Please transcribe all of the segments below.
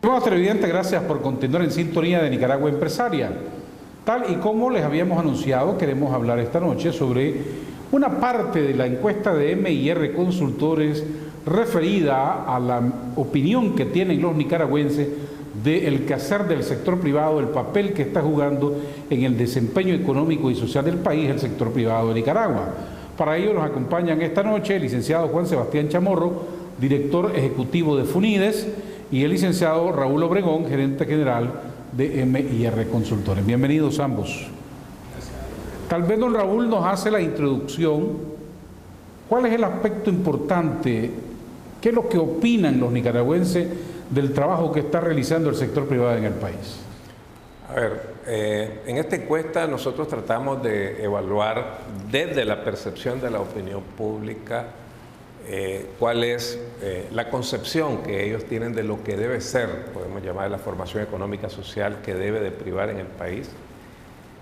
Estimados televidentes, gracias por continuar en sintonía de Nicaragua Empresaria. Tal y como les habíamos anunciado, queremos hablar esta noche sobre una parte de la encuesta de M&R Consultores referida a la opinión que tienen los nicaragüenses del quehacer del sector privado, el papel que está jugando en el desempeño económico y social del país el sector privado de Nicaragua. Para ello nos acompañan esta noche el licenciado Juan Sebastián Chamorro, director ejecutivo de FUNIDES, y el licenciado Raúl Obregón, gerente general de M&R Consultores. Bienvenidos ambos. Gracias. Tal vez don Raúl nos hace la introducción. ¿Cuál es el aspecto importante? ¿Qué es lo que opinan los nicaragüenses del trabajo que está realizando el sector privado en el país? A ver, en esta encuesta nosotros tratamos de evaluar desde la percepción de la opinión pública cuál es la concepción que ellos tienen de lo que debe ser, podemos llamar la formación económica social que debe de privar en el país.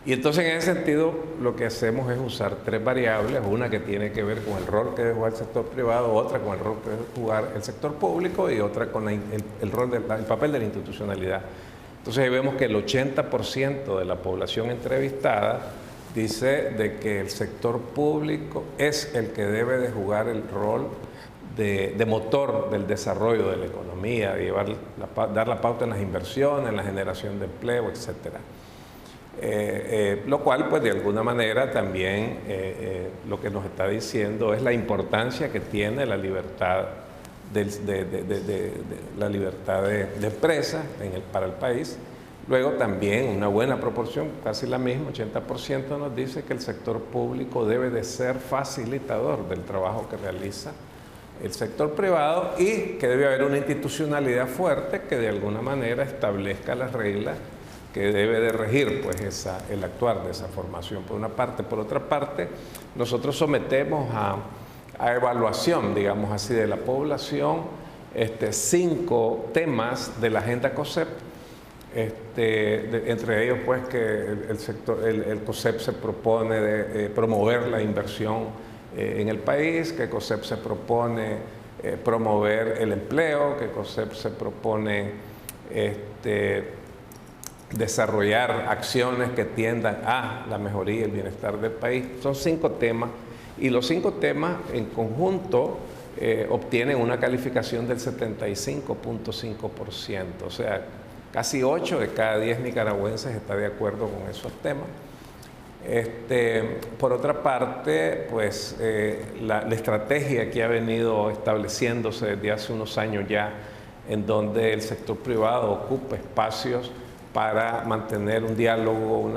Y entonces en ese sentido lo que hacemos es usar tres variables, una que tiene que ver con el rol que debe jugar el sector privado, otra con el rol que debe jugar el sector público y otra con el papel de la institucionalidad. Entonces ahí vemos que el 80% de la población entrevistada dice de que el sector público es el que debe de jugar el rol de motor del desarrollo de la economía, de dar la pauta en las inversiones, en la generación de empleo, etcétera. Lo cual, pues de alguna manera también lo que nos está diciendo es la importancia que tiene la libertad de empresa para el país. Luego también una buena proporción, casi la misma, 80% nos dice que el sector público debe de ser facilitador del trabajo que realiza el sector privado y que debe haber una institucionalidad fuerte que de alguna manera establezca las reglas que debe de regir pues el actuar de esa formación, por una parte. Por otra parte, nosotros sometemos a evaluación, digamos así, de la población 5 temas de la agenda COSEP, entre ellos pues que el COSEP se propone de promover la inversión en el país, que COSEP se propone promover el empleo, que COSEP se propone desarrollar acciones que tiendan a la mejoría y el bienestar del país. Son 5 temas y los 5 temas en conjunto obtienen una calificación del 75.5%, o sea, casi 8 de cada 10 nicaragüenses está de acuerdo con esos temas. Por otra parte, pues la estrategia que ha venido estableciéndose desde hace unos años ya, en donde el sector privado ocupa espacios para mantener un diálogo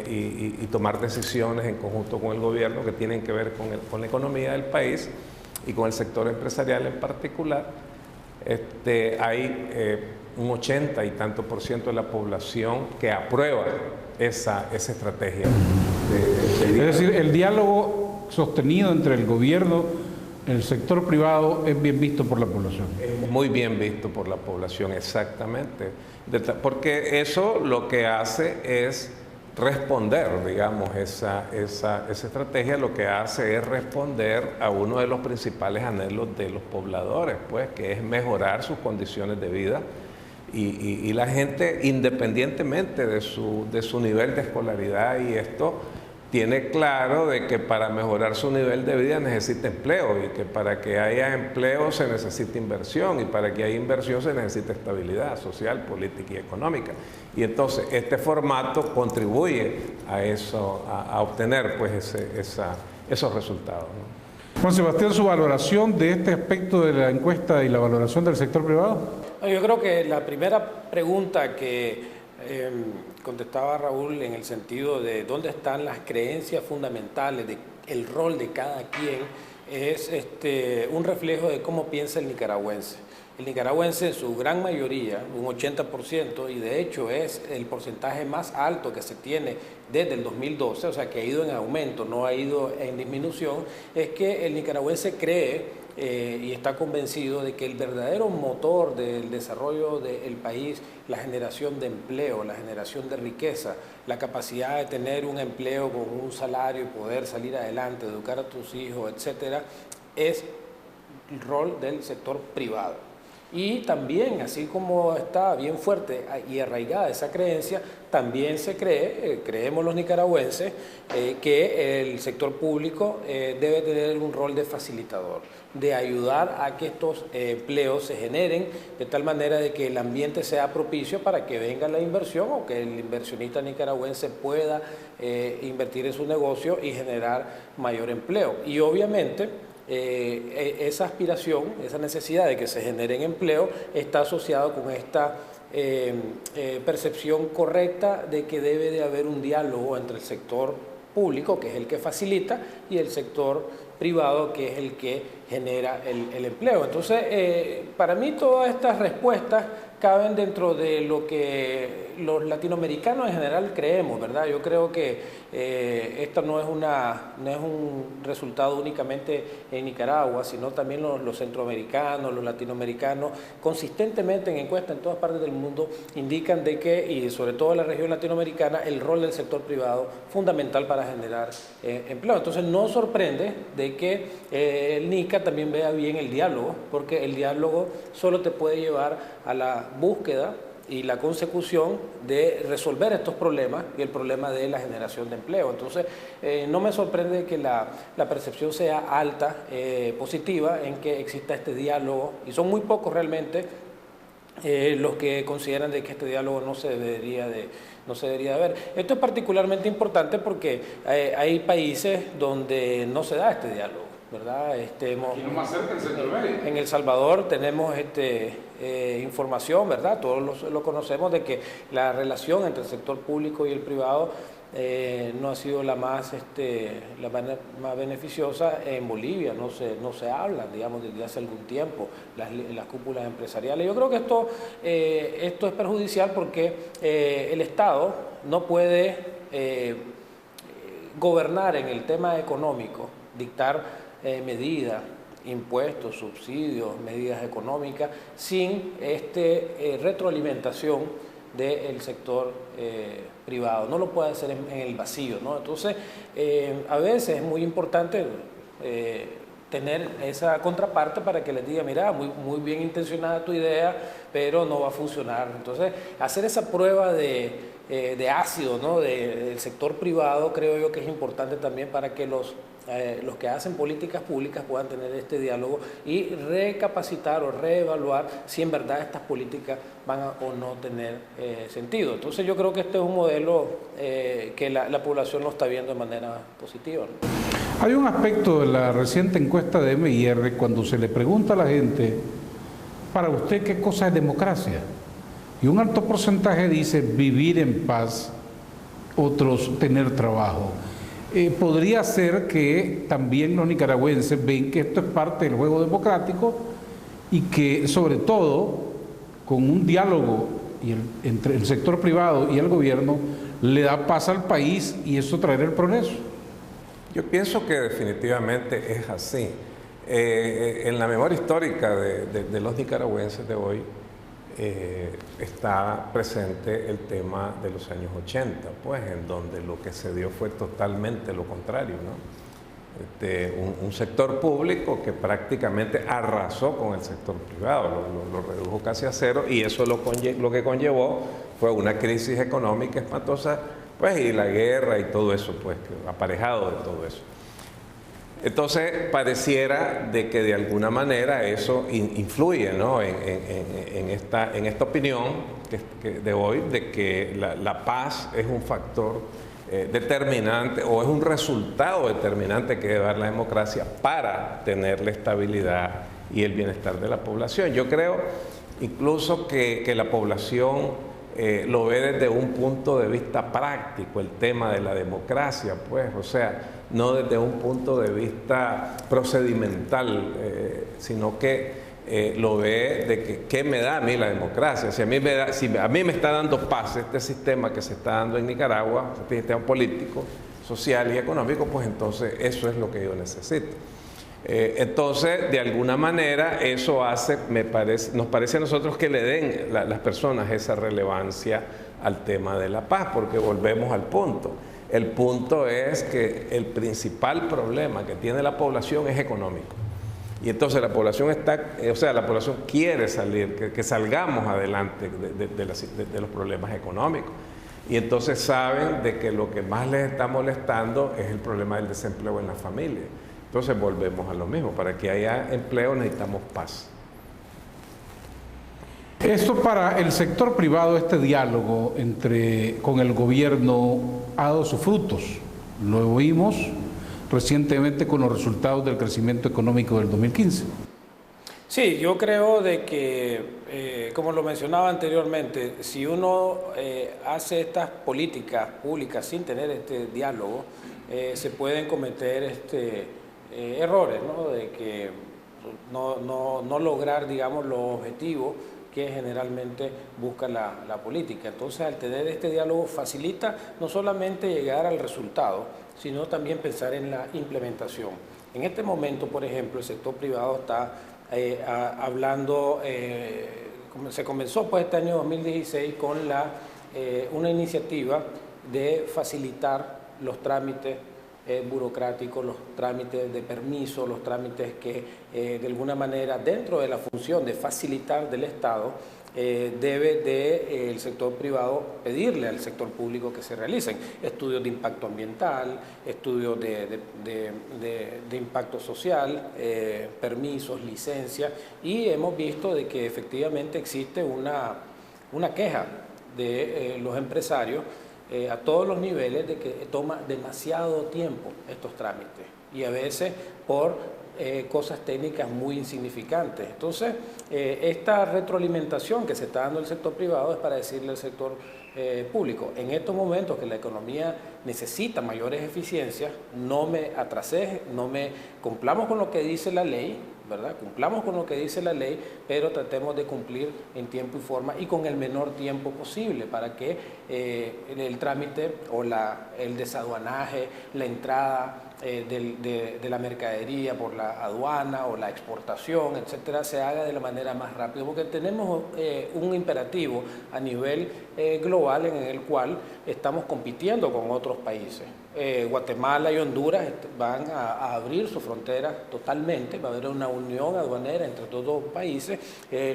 y tomar decisiones en conjunto con el gobierno que tienen que ver con la economía del país y con el sector empresarial en particular. Hay un 80 y tanto % de la población que aprueba esa estrategia. Es decir, el diálogo sostenido entre el gobierno y el sector privado es bien visto por la población. Es muy bien visto por la población, exactamente. Porque eso lo que hace es responder, digamos, esa estrategia lo que hace es responder a uno de los principales anhelos de los pobladores, pues, que es mejorar sus condiciones de vida y la gente, independientemente de su nivel de escolaridad, y esto tiene claro de que para mejorar su nivel de vida necesita empleo y que para que haya empleo se necesita inversión y para que haya inversión se necesita estabilidad social, política y económica. Y entonces este formato contribuye a eso, a obtener pues esos resultados, ¿no? Juan Sebastián, su valoración de este aspecto de la encuesta y la valoración del sector privado. Yo creo que la primera pregunta que contestaba Raúl en el sentido de dónde están las creencias fundamentales, del rol de cada quien, es un reflejo de cómo piensa el nicaragüense. El nicaragüense en su gran mayoría, un 80%, y de hecho es el porcentaje más alto que se tiene desde el 2012, o sea que ha ido en aumento, no ha ido en disminución, es que el nicaragüense cree y está convencido de que el verdadero motor del desarrollo del país, la generación de empleo, la generación de riqueza, la capacidad de tener un empleo con un salario y poder salir adelante, educar a tus hijos, etcétera, es el rol del sector privado. Y también, así como está bien fuerte y arraigada esa creencia, también se cree, creemos los nicaragüenses, que el sector público debe tener un rol de facilitador, de ayudar a que estos empleos se generen de tal manera de que el ambiente sea propicio para que venga la inversión o que el inversionista nicaragüense pueda invertir en su negocio y generar mayor empleo. Y obviamente esa aspiración, esa necesidad de que se generen empleo está asociado con esta percepción correcta de que debe de haber un diálogo entre el sector público, que es el que facilita, y el sector privado, que es el que genera el empleo. Entonces, para mí todas estas respuestas caben dentro de lo que los latinoamericanos en general creemos, ¿verdad? Yo creo que esto no es un resultado únicamente en Nicaragua, sino también los centroamericanos, los latinoamericanos, consistentemente en encuestas en todas partes del mundo indican de que, y sobre todo en la región latinoamericana, el rol del sector privado fundamental para generar empleo. Entonces no sorprende de que el NICA también vea bien el diálogo, porque el diálogo solo te puede llevar a la búsqueda y la consecución de resolver estos problemas y el problema de la generación de empleo. Entonces, no me sorprende que la percepción sea alta, positiva, en que exista este diálogo, y son muy pocos realmente los que consideran de que este diálogo no se debería de ver. Esto es particularmente importante porque hay países donde no se da este diálogo, ¿verdad? Más cerca en Centroamérica. En El Salvador tenemos información, ¿verdad? Todos lo conocemos, de que la relación entre el sector público y el privado no ha sido la más beneficiosa. En Bolivia no se habla, digamos, desde hace algún tiempo, las cúpulas empresariales. Yo creo que esto es perjudicial porque el Estado no puede gobernar en el tema económico, dictar medidas, impuestos, subsidios, medidas económicas, sin retroalimentación del sector privado. No lo puede hacer en el vacío, ¿no? Entonces, a veces es muy importante tener esa contraparte para que les diga, mira, muy bien intencionada tu idea, pero no va a funcionar. Entonces, hacer esa prueba de ácido, ¿no?, del sector privado, creo yo que es importante también para que los que hacen políticas públicas puedan tener este diálogo y recapacitar o reevaluar si en verdad estas políticas van a o no tener sentido. Entonces yo creo que este es un modelo que la población lo está viendo de manera positiva, ¿no? Hay un aspecto de la reciente encuesta de MIR cuando se le pregunta a la gente, para usted, ¿qué cosa es democracia? Y un alto porcentaje dice vivir en paz, otros tener trabajo. Podría ser que también los nicaragüenses ven que esto es parte del juego democrático y que sobre todo con un diálogo entre el sector privado y el gobierno le da paz al país y eso traerá el progreso. Yo pienso que definitivamente es así. En la memoria histórica de los nicaragüenses de hoy está presente el tema de los años 80, pues, en donde lo que se dio fue totalmente lo contrario, ¿no? Un sector público que prácticamente arrasó con el sector privado, lo redujo casi a cero, y eso lo que conllevó fue una crisis económica espantosa, pues, y la guerra y todo eso, pues, aparejado de todo eso. Entonces, pareciera de que de alguna manera eso influye, ¿no?, en esta opinión de hoy, de que la paz es un factor determinante o es un resultado determinante que debe dar la democracia para tener la estabilidad y el bienestar de la población. Yo creo incluso que la población lo ve desde un punto de vista práctico, el tema de la democracia, pues, o sea, no desde un punto de vista procedimental, sino que lo ve de que ¿qué me da a mí la democracia? Si a mí me está dando paz este sistema que se está dando en Nicaragua, este sistema político, social y económico, pues entonces eso es lo que yo necesito. Entonces, de alguna manera, eso hace, nos parece a nosotros que le den las personas esa relevancia al tema de la paz, porque volvemos al punto. El punto es que el principal problema que tiene la población es económico. Y entonces la población la población quiere salir, que salgamos adelante de los problemas económicos. Y entonces saben de que lo que más les está molestando es el problema del desempleo en la familia. Entonces volvemos a lo mismo, para que haya empleo necesitamos paz. Esto para el sector privado, este diálogo con el gobierno ha dado sus frutos. Lo vimos recientemente con los resultados del crecimiento económico del 2015. Sí, yo creo de que, como lo mencionaba anteriormente, si uno hace estas políticas públicas sin tener este diálogo, se pueden cometer errores, ¿no? De que no lograr, digamos, los objetivos que generalmente busca la política. Entonces, al tener este diálogo facilita no solamente llegar al resultado, sino también pensar en la implementación. En este momento, por ejemplo, el sector privado está hablando, se comenzó pues este año 2016 con una iniciativa de facilitar los trámites burocráticos, los trámites de permiso, los trámites que de alguna manera dentro de la función de facilitar del Estado debe el sector privado pedirle al sector público que se realicen estudios de impacto ambiental, estudios de impacto social, permisos, licencias, y hemos visto de que efectivamente existe una queja de los empresarios a todos los niveles de que toma demasiado tiempo estos trámites y a veces por cosas técnicas muy insignificantes. Entonces, esta retroalimentación que se está dando el sector privado es para decirle al sector público, en estos momentos que la economía necesita mayores eficiencias, no me atrases, cumplamos con lo que dice la ley, ¿verdad? Cumplamos con lo que dice la ley, pero tratemos de cumplir en tiempo y forma y con el menor tiempo posible para que el trámite o el desaduanaje, la entrada de la mercadería por la aduana o la exportación, etcétera, se haga de la manera más rápida, porque tenemos un imperativo a nivel global en el cual estamos compitiendo con otros países. Guatemala y Honduras van a abrir sus fronteras totalmente, va a haber una unión aduanera entre estos dos países,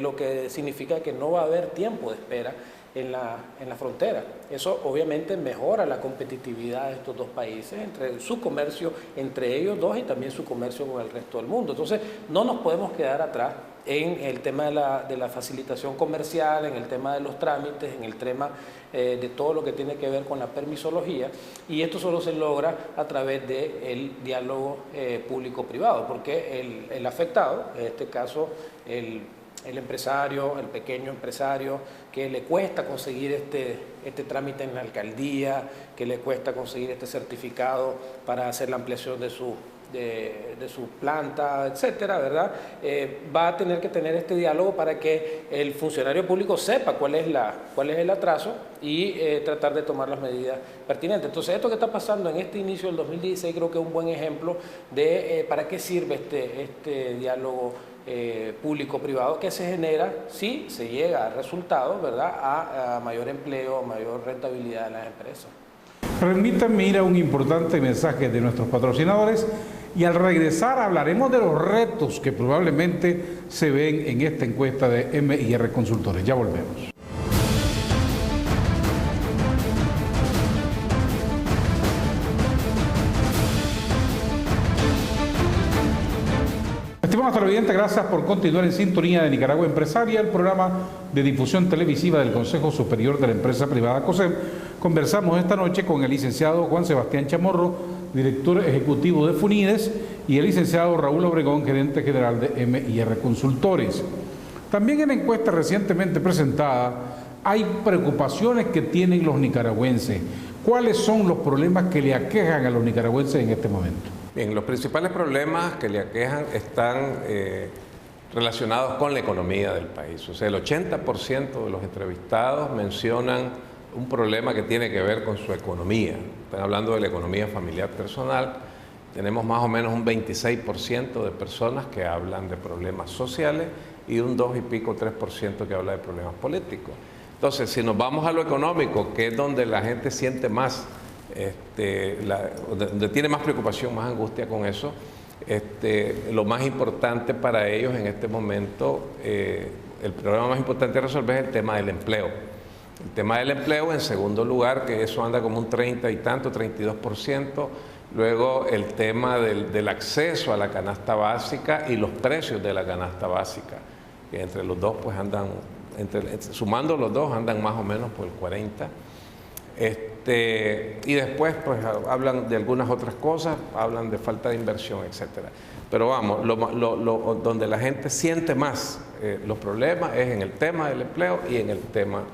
lo que significa que no va a haber tiempo de espera en la frontera. Eso obviamente mejora la competitividad de estos dos países, entre su comercio entre ellos dos y también su comercio con el resto del mundo. Entonces no nos podemos quedar atrás en el tema de la facilitación comercial, en el tema de los trámites, en el tema de todo lo que tiene que ver con la permisología, y esto solo se logra a través del diálogo público-privado, porque el afectado, en este caso el empresario, el pequeño empresario, que le cuesta conseguir este trámite en la alcaldía, que le cuesta conseguir este certificado para hacer la ampliación de su planta, etcétera, ¿verdad? Va a tener que tener este diálogo para que el funcionario público sepa cuál es el atraso y tratar de tomar las medidas pertinentes. Entonces, esto que está pasando en este inicio del 2016 creo que es un buen ejemplo de para qué sirve este diálogo público-privado que se genera si se llega a resultados, ¿verdad?, a mayor empleo, a mayor rentabilidad de las empresas. Permítanme ir a un importante mensaje de nuestros patrocinadores y al regresar hablaremos de los retos que probablemente se ven en esta encuesta de MIR Consultores. Ya volvemos. Estimados televidentes, gracias por continuar en sintonía de Nicaragua Empresaria, el programa de difusión televisiva del Consejo Superior de la Empresa Privada COSEP. Conversamos esta noche con el licenciado Juan Sebastián Chamorro, director ejecutivo de FUNIDES, y el licenciado Raúl Obregón, gerente general de MIR Consultores. También en la encuesta recientemente presentada hay preocupaciones que tienen los nicaragüenses. ¿Cuáles son los problemas que le aquejan a los nicaragüenses en este momento? Bien, los principales problemas que le aquejan están relacionados con la economía del país. O sea, el 80% de los entrevistados mencionan un problema que tiene que ver con su economía. Están hablando de la economía familiar personal. Tenemos más o menos un 26% de personas que hablan de problemas sociales y un 2 y pico, 3% que habla de problemas políticos. Entonces, si nos vamos a lo económico, que es donde la gente siente más, donde tiene más preocupación, más angustia con eso, Lo más importante para ellos en este momento, el problema más importante a resolver es el tema del empleo. El tema del empleo, en segundo lugar, que eso anda como un 30 y tanto, 32%. Luego el tema del acceso a la canasta básica y los precios de la canasta básica, que entre los dos pues andan, sumando los dos andan más o menos por el 40%. Y después pues hablan de algunas otras cosas, hablan de falta de inversión, etcétera. Pero vamos, donde la gente siente más los problemas es en el tema del empleo y en el tema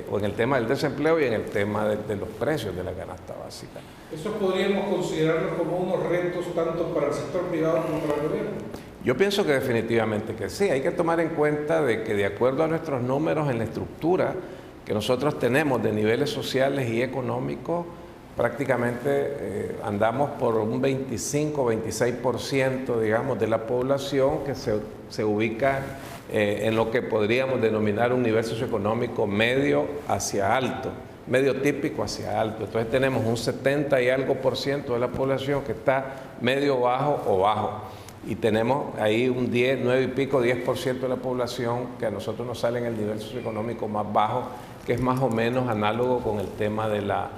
o en el tema del desempleo y en el tema de los precios de la canasta básica. ¿Eso podríamos considerarlo como unos retos tanto para el sector privado como para el gobierno? Yo pienso que definitivamente que sí. Hay que tomar en cuenta de que de acuerdo a nuestros números en la estructura que nosotros tenemos de niveles sociales y económicos, prácticamente andamos por un 25-26%, digamos, de la población que se ubica en lo que podríamos denominar un nivel socioeconómico medio hacia alto, medio típico hacia alto. Entonces tenemos un 70 y algo % de la población que está medio bajo o bajo. Y tenemos ahí un 10, 9 y pico, 10% de la población que a nosotros nos sale en el nivel socioeconómico más bajo, que es más o menos análogo con el tema de la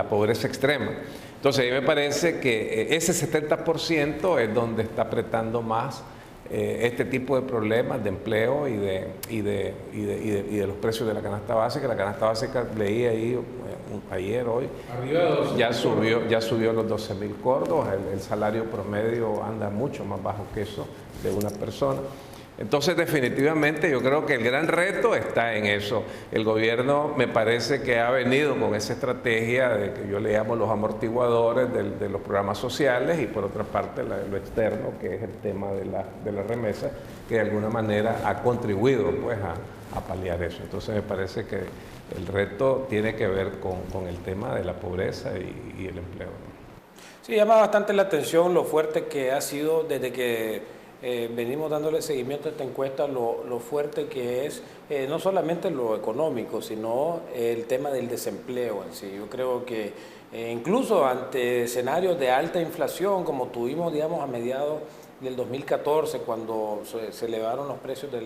pobreza extrema. Entonces, a mí me parece que ese 70% es donde está apretando más este tipo de problemas de empleo y de los precios de la canasta básica. La canasta básica, leí ahí ayer, hoy, ya subió los 12.000 córdobas, el salario promedio anda mucho más bajo que eso de una persona. Entonces, definitivamente, yo creo que el gran reto está en eso. El gobierno me parece que ha venido con esa estrategia de que yo le llamo los amortiguadores de los programas sociales y por otra parte lo externo, que es el tema de la remesa, que de alguna manera ha contribuido pues a paliar eso. Entonces, me parece que el reto tiene que ver con el tema de la pobreza y el empleo. Sí, llama bastante la atención lo fuerte que ha sido desde que venimos dándole seguimiento a esta encuesta, lo fuerte que es no solamente lo económico, sino el tema del desempleo en sí. Yo creo que incluso ante escenarios de alta inflación, como tuvimos, digamos, a mediados del 2014, cuando se elevaron los precios de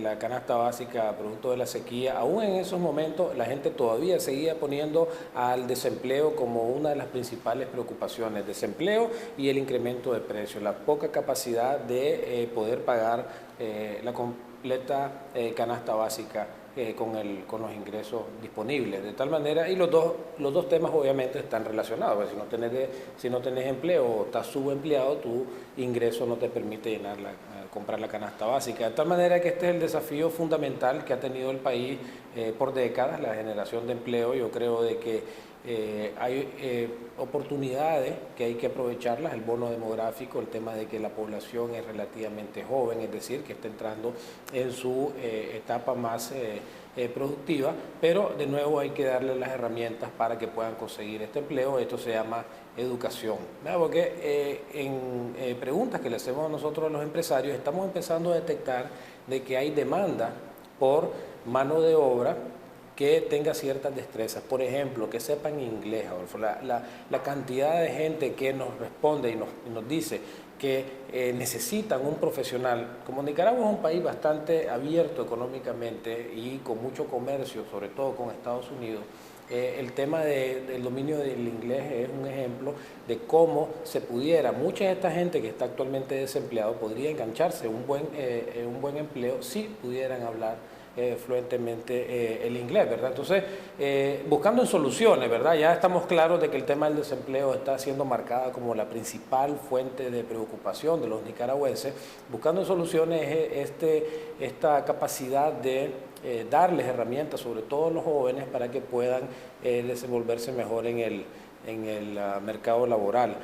la canasta básica producto de la sequía, aún en esos momentos la gente todavía seguía poniendo al desempleo como una de las principales preocupaciones, desempleo y el incremento de precios, la poca capacidad de poder pagar la completa canasta básica con los ingresos disponibles, de tal manera, y los dos temas obviamente están relacionados, porque si no tenés empleo o estás subempleado, tu ingreso no te permite comprar la canasta básica, de tal manera que este es el desafío fundamental que ha tenido el país por décadas, la generación de empleo. Yo creo de que hay oportunidades que hay que aprovecharlas, el bono demográfico, el tema de que la población es relativamente joven, es decir, que está entrando en su etapa más productiva, pero de nuevo hay que darle las herramientas para que puedan conseguir este empleo. Esto se llama educación, ¿verdad? Porque en preguntas que le hacemos nosotros a los empresarios estamos empezando a detectar de que hay demanda por mano de obra que tenga ciertas destrezas, por ejemplo, que sepan inglés. La cantidad de gente que nos responde y nos dice que necesitan un profesional. Como Nicaragua es un país bastante abierto económicamente y con mucho comercio, sobre todo con Estados Unidos, el tema del dominio del inglés es un ejemplo de cómo mucha de esta gente que está actualmente desempleado podría engancharse en un buen empleo si pudieran hablar fluentemente el inglés, ¿verdad? Entonces, buscando en soluciones, ¿verdad? Ya estamos claros de que el tema del desempleo está siendo marcada como la principal fuente de preocupación de los nicaragüenses. Buscando en soluciones esta capacidad de darles herramientas, sobre todo a los jóvenes, para que puedan desenvolverse mejor en el mercado laboral.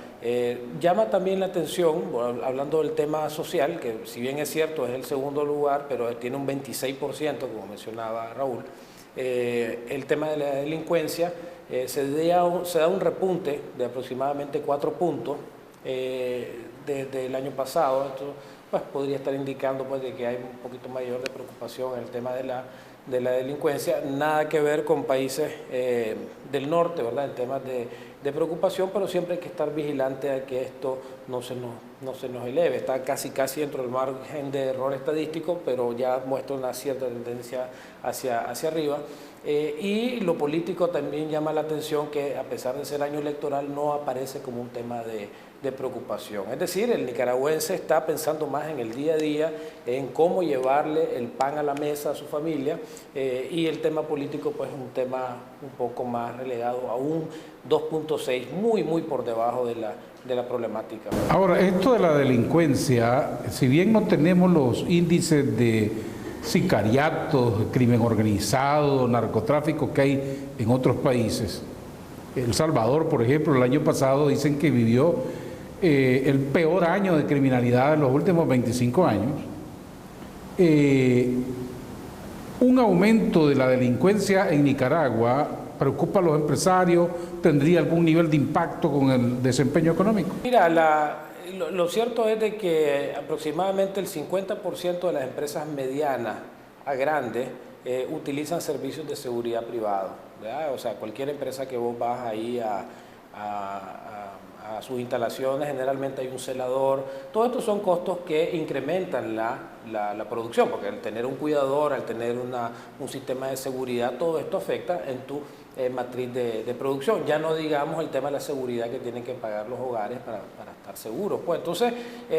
Llama también la atención, hablando del tema social, que si bien es cierto es el segundo lugar, pero tiene un 26%, como mencionaba Raúl, el tema de la delincuencia, se da un repunte de aproximadamente 4 puntos desde el año pasado. Esto pues podría estar indicando pues de que hay un poquito mayor de preocupación en el tema de la delincuencia. Nada que ver con países del norte, ¿verdad? En temas de preocupación, pero siempre hay que estar vigilante a que esto no se nos eleve. Está casi dentro del margen de error estadístico, pero ya muestra una cierta tendencia hacia arriba. Y lo político también llama la atención que, a pesar de ser año electoral, no aparece como un tema de preocupación. Es decir, el nicaragüense está pensando más en el día a día, en cómo llevarle el pan a la mesa a su familia, y el tema político pues es un tema un poco más relegado a un 2.6, muy por debajo de la problemática. Ahora, esto de la delincuencia, si bien no tenemos los índices de sicariatos, crimen organizado, narcotráfico que hay en otros países, El Salvador, por ejemplo, el año pasado dicen que vivió el peor año de criminalidad en los últimos 25 años. Un aumento de la delincuencia en Nicaragua preocupa a los empresarios, ¿tendría algún nivel de impacto con el desempeño económico? Mira, lo cierto es de que aproximadamente el 50% de las empresas medianas a grandes utilizan servicios de seguridad privado, ¿verdad? O sea, cualquier empresa que vos vas ahí a sus instalaciones, generalmente hay un celador. Todos estos son costos que incrementan la producción, porque al tener un cuidador, al tener un sistema de seguridad, todo esto afecta en tu matriz de producción. Ya no digamos el tema de la seguridad que tienen que pagar los hogares para estar seguros. Pues entonces,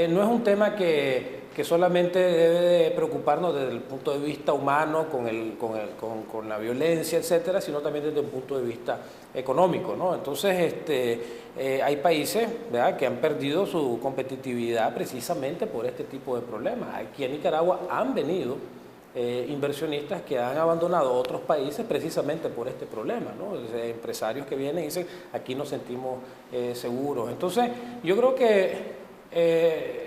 no es un tema que solamente debe de preocuparnos desde el punto de vista humano, con la violencia, etcétera, sino también desde un punto de vista económico, ¿no? Entonces, hay países, ¿verdad?, que han perdido su competitividad precisamente por este tipo de problemas. Aquí en Nicaragua han venido inversionistas que han abandonado otros países precisamente por este problema, ¿no? Empresarios que vienen y dicen, aquí nos sentimos seguros. Entonces, yo creo que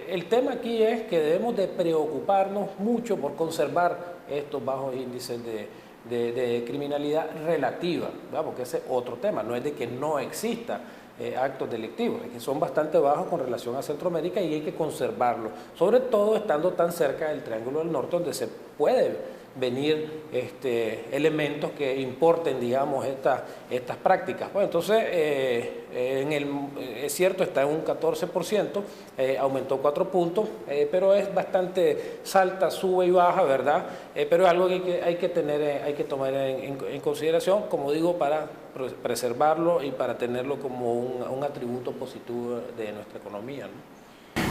el tema aquí es que debemos de preocuparnos mucho por conservar estos bajos índices de criminalidad relativa, ¿verdad? Porque ese es otro tema, no es de que no exista actos delictivos, que son bastante bajos con relación a Centroamérica, y hay que conservarlo, sobre todo estando tan cerca del Triángulo del Norte, donde se puede venir elementos que importen, digamos, estas prácticas. Bueno, entonces, es cierto, está en un 14%, aumentó 4 puntos, pero es bastante salta, sube y baja, ¿verdad? Pero es algo que hay que tomar en consideración, como digo, para preservarlo y para tenerlo como un atributo positivo de nuestra economía, ¿no?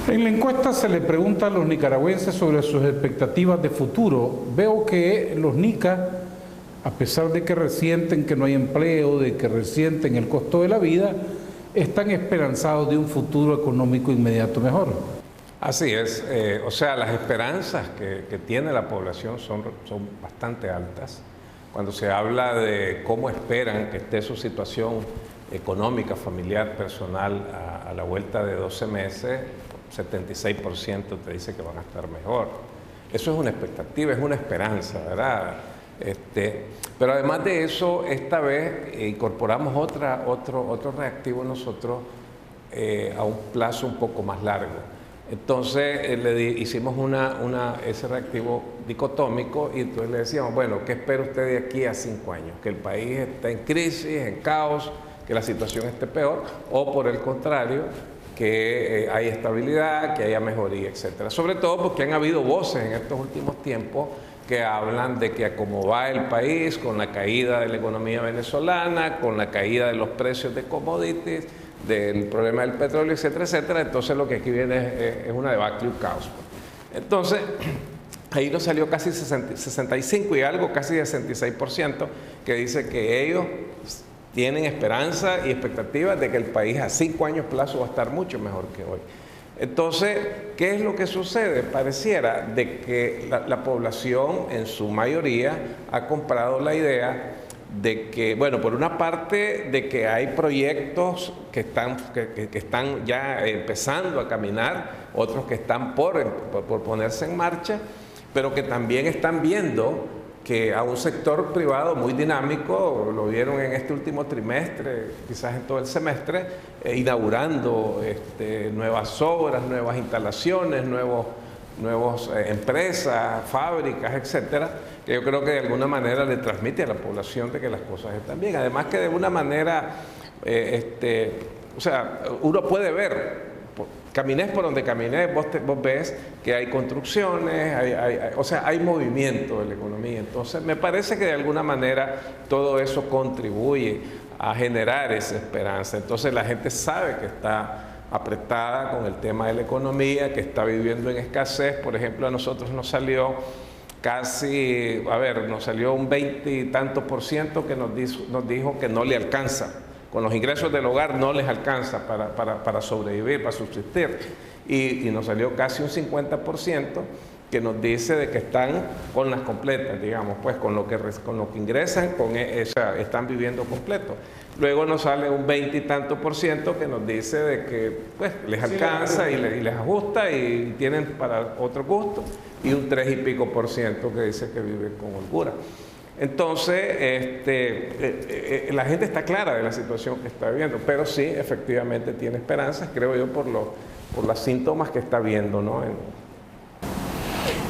En la encuesta se le pregunta a los nicaragüenses sobre sus expectativas de futuro. Veo que los nicas, a pesar de que resienten que no hay empleo, de que resienten el costo de la vida, están esperanzados de un futuro económico inmediato mejor. Así es, o sea, las esperanzas que tiene la población son bastante altas. Cuando se habla de cómo esperan que esté su situación económica, familiar, personal a la vuelta de 12 meses, 76% te dice que van a estar mejor. Eso es una expectativa, es una esperanza, ¿verdad? Pero además de eso, esta vez incorporamos otro reactivo nosotros a un plazo un poco más largo. Entonces hicimos ese reactivo dicotómico, y entonces le decíamos, bueno, ¿qué espera usted de aquí a 5 años? ¿Que el país esté en crisis, en caos, que la situación esté peor, o por el contrario, que haya estabilidad, que haya mejoría, etcétera? Sobre todo porque han habido voces en estos últimos tiempos que hablan de que como va el país, con la caída de la economía venezolana, con la caída de los precios de commodities, del problema del petróleo, etcétera, etcétera, entonces lo que aquí viene es una debacle, un caos. Entonces, ahí nos salió casi 65 y algo, casi 66%, que dice que ellos tienen esperanza y expectativas de que el país a 5 años plazo va a estar mucho mejor que hoy. Entonces, ¿qué es lo que sucede? Pareciera de que la población en su mayoría ha comprado la idea de que, bueno, por una parte, de que hay proyectos que están ya empezando a caminar, otros que están por ponerse en marcha, pero que también están viendo que a un sector privado muy dinámico, lo vieron en este último trimestre, quizás en todo el semestre, inaugurando nuevas obras, nuevas instalaciones, nuevos empresas, fábricas, etcétera, que yo creo que de alguna manera le transmite a la población de que las cosas están bien. Además que de alguna manera, o sea, uno puede ver, camines por donde camines, vos ves que hay construcciones, o sea, hay movimiento de la economía. Entonces, me parece que de alguna manera todo eso contribuye a generar esa esperanza. Entonces, la gente sabe que está apretada con el tema de la economía, que está viviendo en escasez. Por ejemplo, a nosotros nos salió casi, nos salió un 20 y tantos % que nos dijo que no le alcanza. Con los ingresos del hogar no les alcanza para sobrevivir, para subsistir. Y nos salió casi un 50% que nos dice de que están con las completas, digamos, pues con lo que ingresan, están viviendo completo. Luego nos sale un 20 y tantos % que nos dice de que pues les alcanza y les ajusta y tienen para otro gusto, y un 3 y pico % que dice que vive con holgura. Entonces, la gente está clara de la situación que está viviendo, pero sí, efectivamente tiene esperanzas, creo yo, por los síntomas que está viendo, ¿no?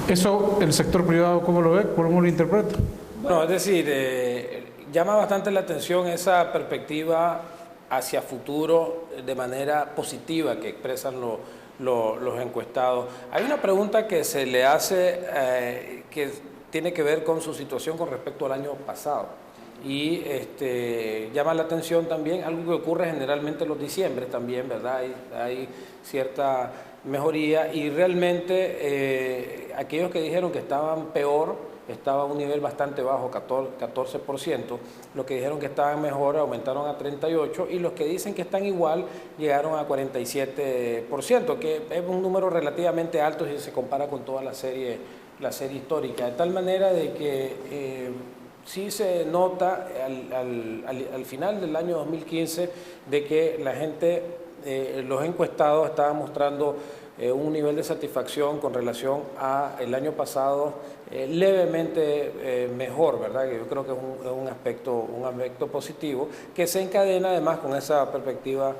Eso, el sector privado, ¿cómo lo ve? ¿Cómo lo interpreta? Bueno, es decir, llama bastante la atención esa perspectiva hacia futuro de manera positiva que expresan los encuestados. Hay una pregunta que se le hace que tiene que ver con su situación con respecto al año pasado. Y llama la atención también algo que ocurre generalmente en los diciembres también, ¿verdad? Hay cierta mejoría y realmente aquellos que dijeron que estaban peor, estaba a un nivel bastante bajo, 14%, los que dijeron que estaban mejor aumentaron a 38% y los que dicen que están igual llegaron a 47%, que es un número relativamente alto si se compara con toda la serie histórica, de tal manera de que sí se nota al final del año 2015 de que la gente, los encuestados estaban mostrando un nivel de satisfacción con relación al año pasado levemente mejor, ¿verdad? Yo creo que es un aspecto positivo que se encadena además con esa perspectiva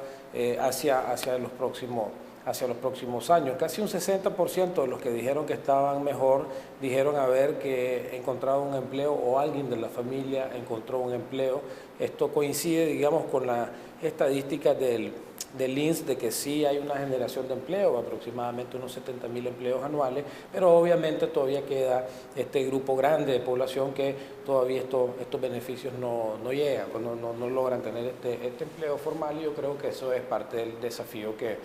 hacia los próximos años. Casi un 60% de los que dijeron que estaban mejor dijeron haber que encontrado un empleo o alguien de la familia encontró un empleo. Esto coincide, digamos, con la estadística del INSS de que sí hay una generación de empleo, aproximadamente unos 70.000 empleos anuales, pero obviamente todavía queda este grupo grande de población que todavía estos beneficios no llegan, no logran tener este empleo formal, y yo creo que eso es parte del desafío que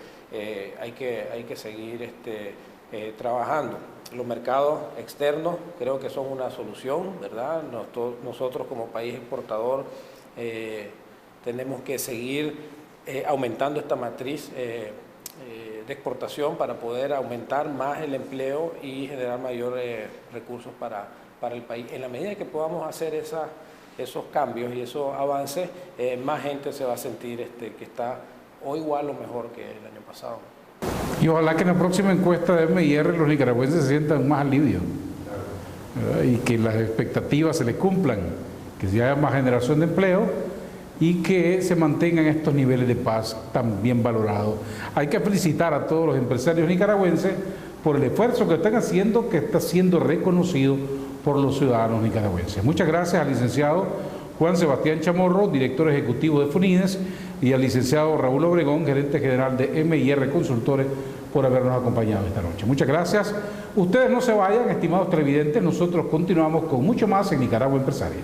hay que seguir trabajando. Los mercados externos creo que son una solución, ¿verdad? Nosotros como país exportador tenemos que seguir aumentando esta matriz de exportación para poder aumentar más el empleo y generar mayores recursos para el país. En la medida que podamos hacer esos cambios y esos avances, más gente se va a sentir que está o igual o mejor que el año pasado. Y ojalá que en la próxima encuesta de MIR los nicaragüenses se sientan más alivio, ¿verdad? Y que las expectativas se les cumplan, que haya más generación de empleo y que se mantengan estos niveles de paz tan bien valorados. Hay que felicitar a todos los empresarios nicaragüenses por el esfuerzo que están haciendo, que está siendo reconocido por los ciudadanos nicaragüenses. Muchas gracias al licenciado Juan Sebastián Chamorro, director ejecutivo de FUNIDES, y al licenciado Raúl Obregón, gerente general de MIR Consultores, por habernos acompañado esta noche. Muchas gracias. Ustedes no se vayan, estimados televidentes, nosotros continuamos con mucho más en Nicaragua Empresaria.